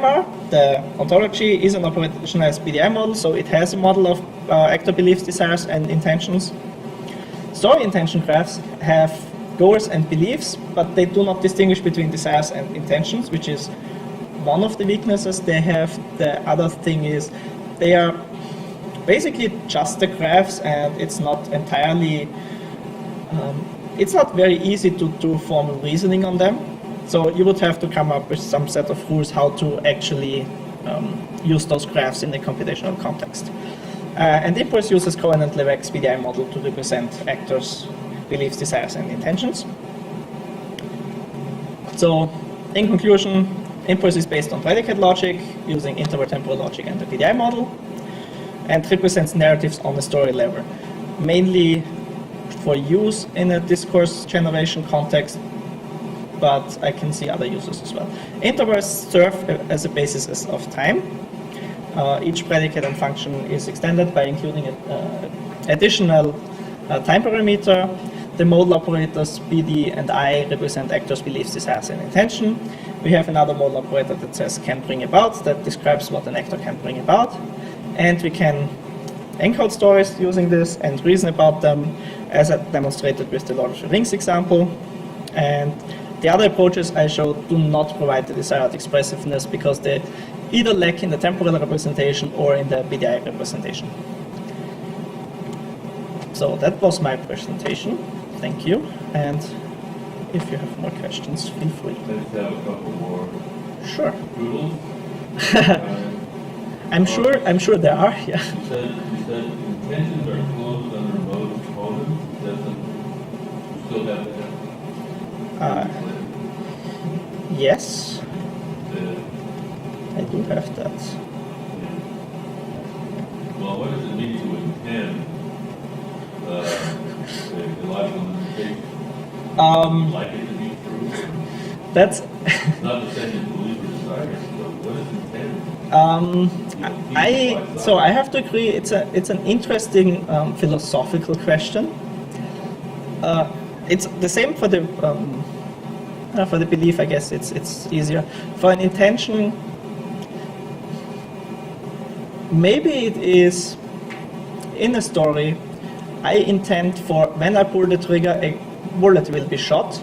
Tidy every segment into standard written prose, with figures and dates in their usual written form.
lemma, the ontology, is an operationalized PDI model, so it has a model of actor beliefs, desires, and intentions. Story intention graphs have goals and beliefs, but they do not distinguish between desires and intentions, which is one of the weaknesses they have. The other thing is they are basically just the graphs, and it's not entirely, it's not very easy to do formal reasoning on them. So you would have to come up with some set of rules how to actually use those graphs in the computational context. And Impulse uses Cohen and Levesque's PDI model to represent actors' beliefs, desires, and intentions. So, in conclusion, Impulse is based on predicate logic using interval temporal logic and the PDI model, and represents narratives on the story level, mainly for use in a discourse generation context, but I can see other uses as well. Intervals serve as a basis of time. Each predicate and function is extended by including an additional time parameter. The modal operators PD and I represent actors' beliefs, desires, and intention. We have another modal operator that says can bring about, that describes what an actor can bring about. And we can encode stories using this and reason about them, as I demonstrated with the Lord of the Rings example. And the other approaches I showed do not provide the desired expressiveness because they either lack in the temporal representation or in the PDI representation. So that was my presentation. Thank you. And if you have more questions, feel free. Let's have a couple more. Sure. Doodles. I'm sure there are. Yeah. You said intentions are closed under mode components. Doesn't you still have that? Yes. I do have that. Well, what does it mean to intend the logical interpretation? Like it to be true? That's It's not the same as belief or desire. So what is intent? So I have to agree. It's an interesting philosophical question. It's the same for the belief. I guess it's easier for an intention. Maybe it is in a story. I intend for when I pull the trigger, a bullet will be shot.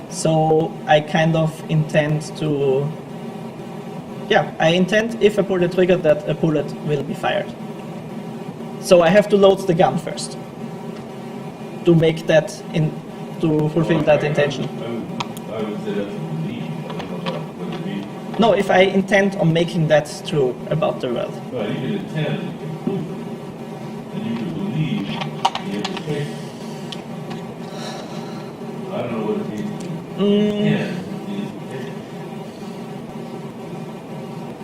So I kind of intend to. Yeah, I intend if I pull the trigger that a bullet will be fired. So I have to load the gun first to make that to fulfill that intention. I would say that's a belief. I don't know what it means. No, if I intend on making that true about the world. Well, you can intend the conclusion, and you can believe the implication. I don't know what it means to intend the implication.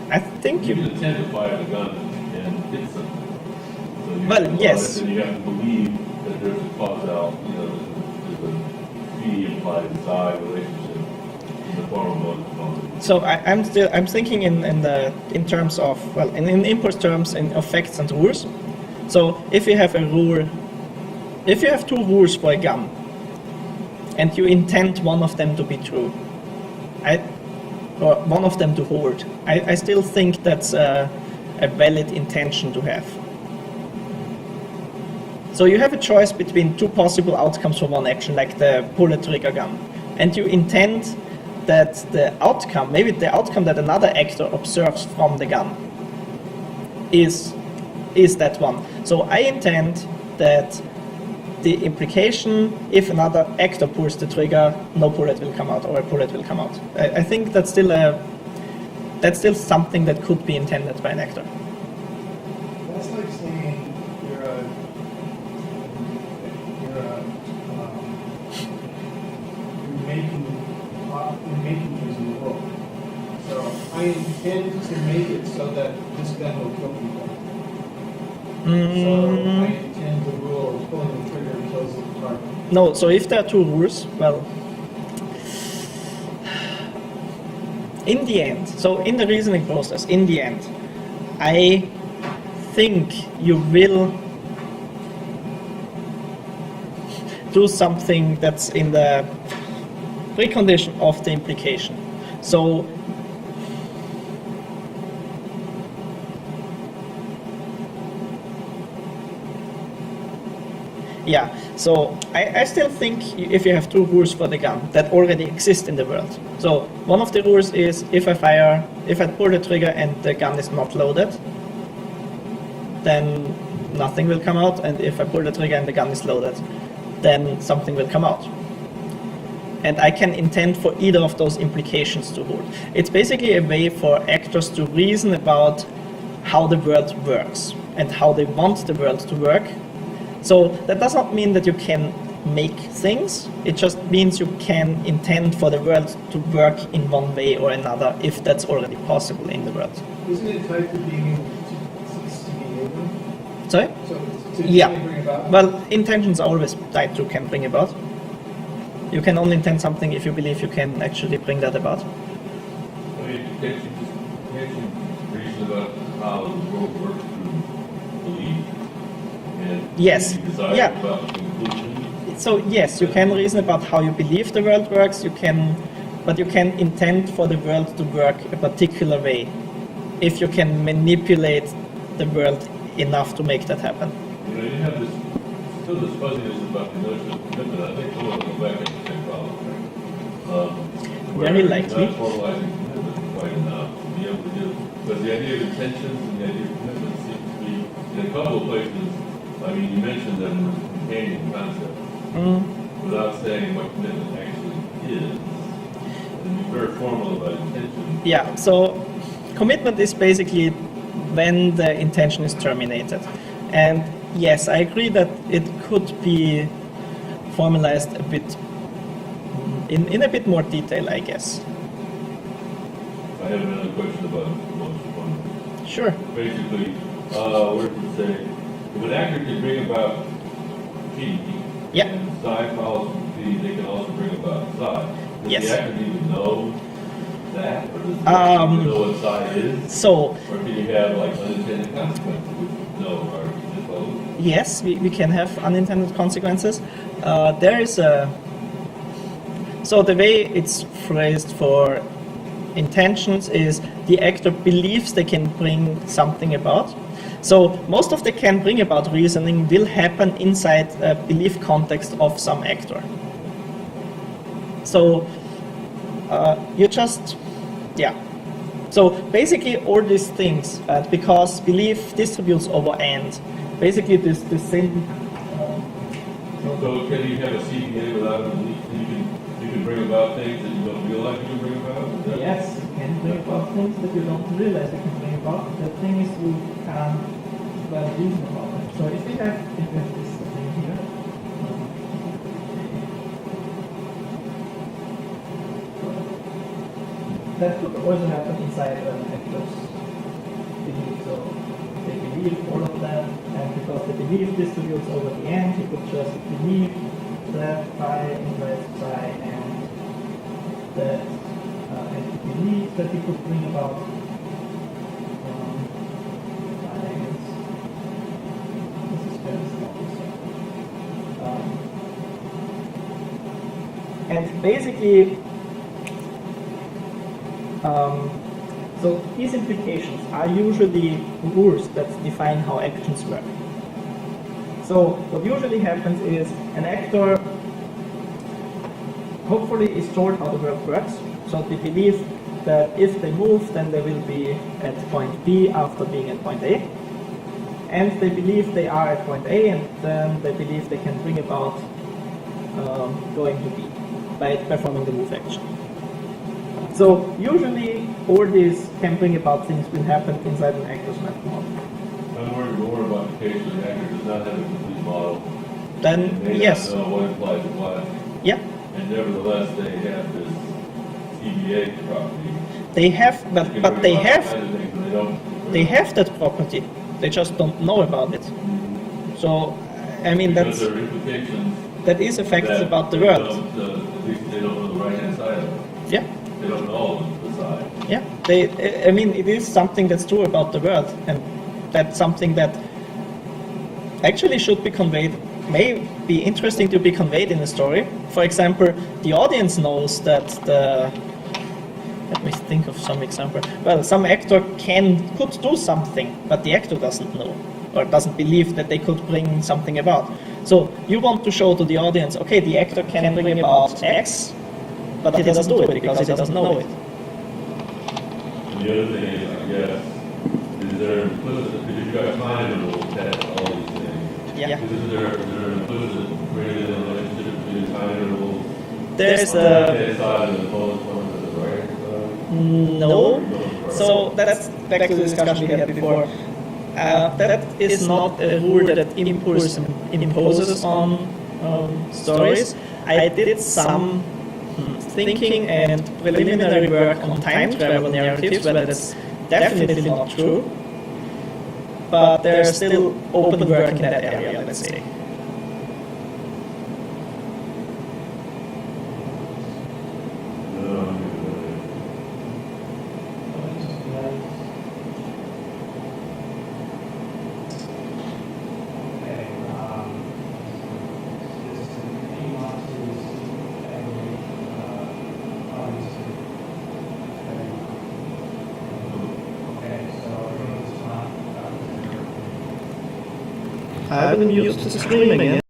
I think You can intend to fire the gun and hit something. So you Well, have to yes. And you have to believe that there's a causal, there's a P implied psi relationship in the form of one component. so. I'm thinking in terms of in impulse terms in effects and rules. So if you have a rule, if you have two rules for a gun, and you intend one of them to be true, or one of them to hold, I still think that's a valid intention to have. So you have a choice between two possible outcomes for one action, like the pull a trigger gun, and you intend that the outcome, maybe the outcome that another actor observes from the gun, is that one. So I intend that the implication, if another actor pulls the trigger, no bullet will come out, or a bullet will come out. I think that's still something that could be intended by an actor. That's like saying you're making using the world. So I intend to make it so that this gun will kill people. So I intend the rule of pulling the trigger kills the target. No, so if there are two rules, well, in the end, so in the reasoning process, in the end, I think you will do something that's in the precondition of the implication. So Yeah, so I still think if you have two rules for the gun that already exist in the world. So one of the rules is if I pull the trigger and the gun is not loaded, then nothing will come out, and if I pull the trigger and the gun is loaded, then something will come out. And I can intend for either of those implications to hold. It's basically a way for actors to reason about how the world works and how they want the world to work. So that does not mean that you can make things, it just means you can intend for the world to work in one way or another if that's already possible in the world. Isn't it tied to being able to be able? Sorry? So to Yeah. bring about? Well, intentions are always tied to can bring about. You can only intend something if you believe you can actually bring that about. I mean, can't you reason about how the world works through belief? And Yes. you decide Yeah. about the conclusion? So yes, you can reason about how you believe the world works, but you can intend for the world to work a particular way if you can manipulate the world enough to make that happen. You know, you have still this fuzziness about the notion of commitment. I think we'll go back to the same problem, right? Where Very you're likely. not formalizing commitment quite enough to be able to give, but the idea of intentions and the idea of commitment seems to be, in a couple of places, I mean, you mentioned them as companion concepts, without saying what commitment actually is, and be very formal about intention. Yeah, so commitment is basically when the intention is terminated. And yes, I agree that it could be formalized a bit in a bit more detail, I guess. I have another question about motion one. Sure. Basically, where does it say, if an actor can bring about P, Yeah. and psi follows from P, they can also bring about psi. Does Yes. the actor need to know that, or does the actor need to know what psi is? So Or can you have like unintended consequences, which no, or is it both? yes, we can have unintended consequences. There is so the way it's phrased for intentions is the actor believes they can bring something about. So most of the can bring about reasoning will happen inside a belief context of some actor. So you just, yeah. So basically all these things, because belief distributes over and, basically this same. So can you have a CPA without a belief? You can bring about things that you don't realize you can bring about? Is that- Yes, you can bring about things that you don't realize you can bring about. The thing is you can't well reason about it. So if we have this thing here, that could also happen inside an actor's belief. So they believe all of that, and because the belief distributes over the end, you could just believe that phi implies psi and that and you believe that you could bring about this is very small. And basically so these implications are usually rules that define how actions work. So what usually happens is an actor hopefully is told how the world works. So they believe that if they move, then they will be at point B after being at point A. And they believe they are at point A, and then they believe they can bring about going to B by performing the move action. So usually all these can bring about things will happen inside an actor's mental model. I'm worried more about the case where the actor does not have a complete model. Then and may yes, not know what implies to what, yeah, and nevertheless they have this CBA property. they have, They can but bring they about have all kinds of things, and they have that property. They just don't know about it. So I mean because that's there are implications that is effects that about the they world. don't, at least they don't know the right hand side of it. Yeah. They don't know the side. Yeah, I mean, it is something that's true about the world, and that's something that actually should be conveyed, may be interesting to be conveyed in a story. For example, the audience knows that let me think of some example. Well, some actor could do something, but the actor doesn't know, or doesn't believe that they could bring something about. So you want to show to the audience, okay, the actor can bring about X, but he doesn't do it because he doesn't know it. And the other thing is, I guess, is there implicit, because you've got time intervals, test, all these things. Yeah. Is there an implicit gradient relationship between time intervals? There's on the left-hand side and the opposed one to the right side? no. So that's back to the discussion we had before. That is not a rule that Impulse imposes on stories. I did some thinking and preliminary work on time travel narratives, whether that's definitely not true, but there's still open work in that area, let's say. I haven't used the stream again.